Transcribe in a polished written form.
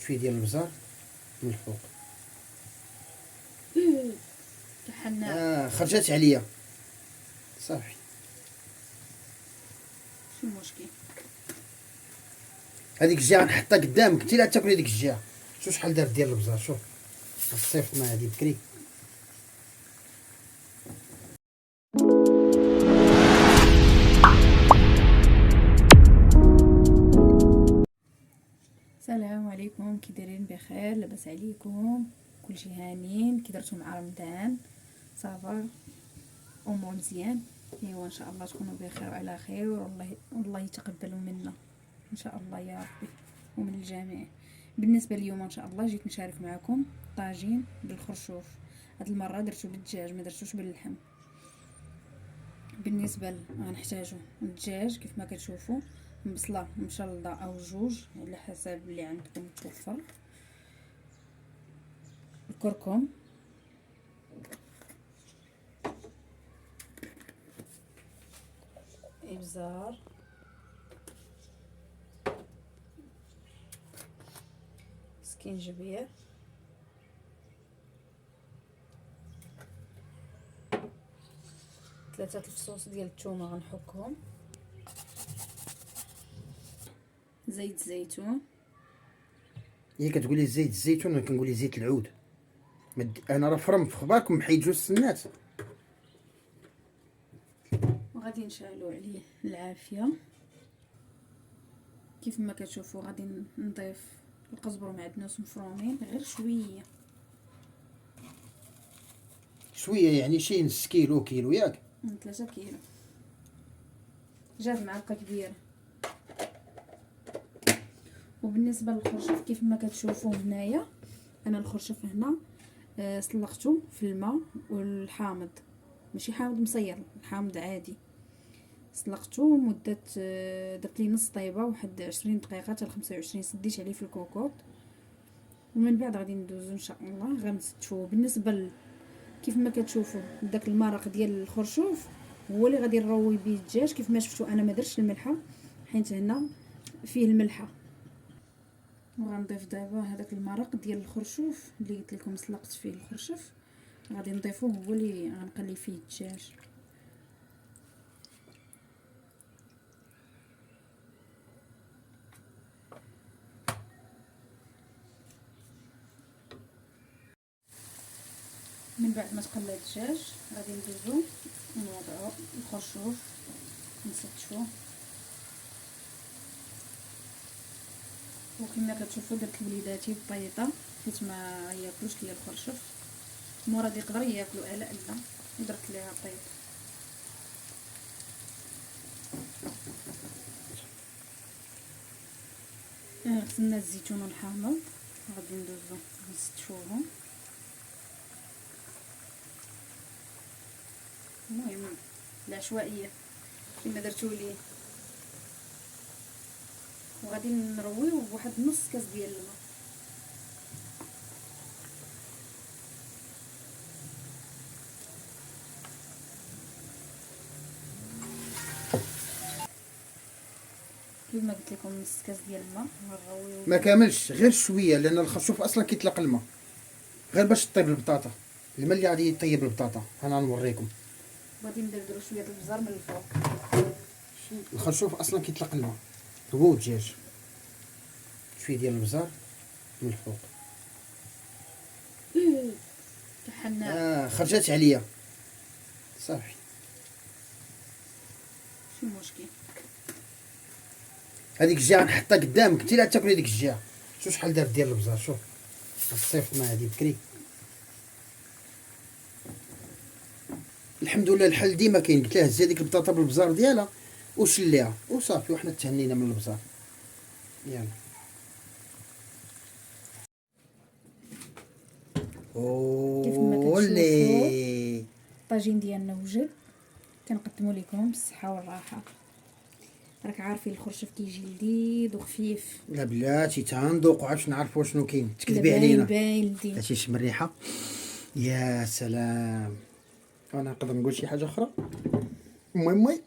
شويه ديال البزار من الفوق. حنا خرجت عليا صافي. شي مشكل. هذيك الجهه نحطها قدامك انت لا تاكلي هذيك الجهه. شوف شحال دار ديال البزار، شوف الصيفط ما هذه بكري. السلام عليكم، كي دايرين؟ بخير؟ لاباس عليكم؟ كلشي هانين؟ كي درتو مع رمضان؟ صافا امور مزيان؟ ايوا ان شاء الله تكونوا بخير وعلى خير، والله يتقبل منا ان شاء الله يا ربي ومن الجميع. بالنسبه اليوم ان شاء الله جيت نشارك معكم طاجين بالخرشوف. هاد المره درتو بالدجاج، ما درتوش باللحم. بالنسبه غنحتاجو الدجاج كيف ما كتشوفوا، بصله مشلضه او جوج على حسب اللي عندكم متوفر، الكركم، ابزار، سكينجبير، ثلاثه الفصوص ديال الثومه غنحكهم، زيت زيتون. هي كتقولي زيت الزيتون انا كنقولي زيت العود. انا راه فرم في خباركم محيد جوج سنات. وغادي نشعلو عليه العافيه. كيف ما كتشوفوا غادي نضيف القزبر ومعدنوس مفرومين غير شويه شويه يعني شي نص كيلو كيلو ياك؟ 3 كيلو، جاب معلقه كبيره. وبالنسبه للخرشف كيف ما كتشوفوا هنايا، انا الخرشف هنا سلقته في الماء والحامض، ماشي حامض مصير، الحامض عادي. سلقته مده درت ليه نص طيبه، واحد 20 دقيقه حتى 25 سديت عليه في الكوكوط. ومن بعد غادي ندوزو ان شاء الله غنستفوه. بالنسبه كيف ما كتشوفوا داك المرق ديال الخرشوف هو اللي غادي نروي به الدجاج. كيف ما شفتوا انا ما درتش الملحه حيت هنا فيه الملحه. وغنضيف دابا هذاك المرق ديال الخرشوف اللي قلت لكم سلقت فيه الخرشف، غادي نضيفوه هو اللي غنقلي فيه الدجاج. من بعد ما تقلى الدجاج غادي ندوزو ونوضعو الخرشوف نستفوه. وكما كتشوفوا درت لوليداتي بيضه حيت ما ياكلوش ليا الخرشف، مراد يقدر ياكلوا على لا، درت ليها بيض. غسلنا الزيتون والحامض، غادي ندوزو نستفوهم. المهم العشوائيه كما درتو لي. وغادي نرويو بواحد نص كاس ديال الماء. كما قلت لكم نص كاس ديال الماء غنرويو ما كاملش، غير شويه، لان الخرشوف اصلا كيطلق الماء غير باش طيب البطاطا. الماء اللي غادي يطيب البطاطا انا نوريكم. غادي نديرو شويه البزار من الفوق. الخرشوف اصلا كيطلق الماء هو الدجاج. شويه ديال البزار من الفوق. حنا خرجت عليا صافي. شي مشكل. هذيك الجهه نحطها قدامك انت لا تاكلي هذيك الجهه. شوف شحال دار ديال البزار، شوف الصيفط ما هذه بكري. الحمد لله الحل ديما كاين. قلت لها هزي هذيك البطاطا بالبزار ديالها وشليها وصافي، وحنا تهنينا من البزار. يلا كيف ما كتشوفوا ولي الطاجين ديالنا وجد، كنقدموا لكم بالصحه والراحه. راك عارفين الخرشف كيجي لذيذ وخفيف. لا بلاتي تندوق وعرفش نعرفوا شنو كاين. تكذبي باين علينا. باين لذيذ. هادشي شم الريحه. يا سلام. انا نقدر نقول شي حاجه اخرى؟ المهم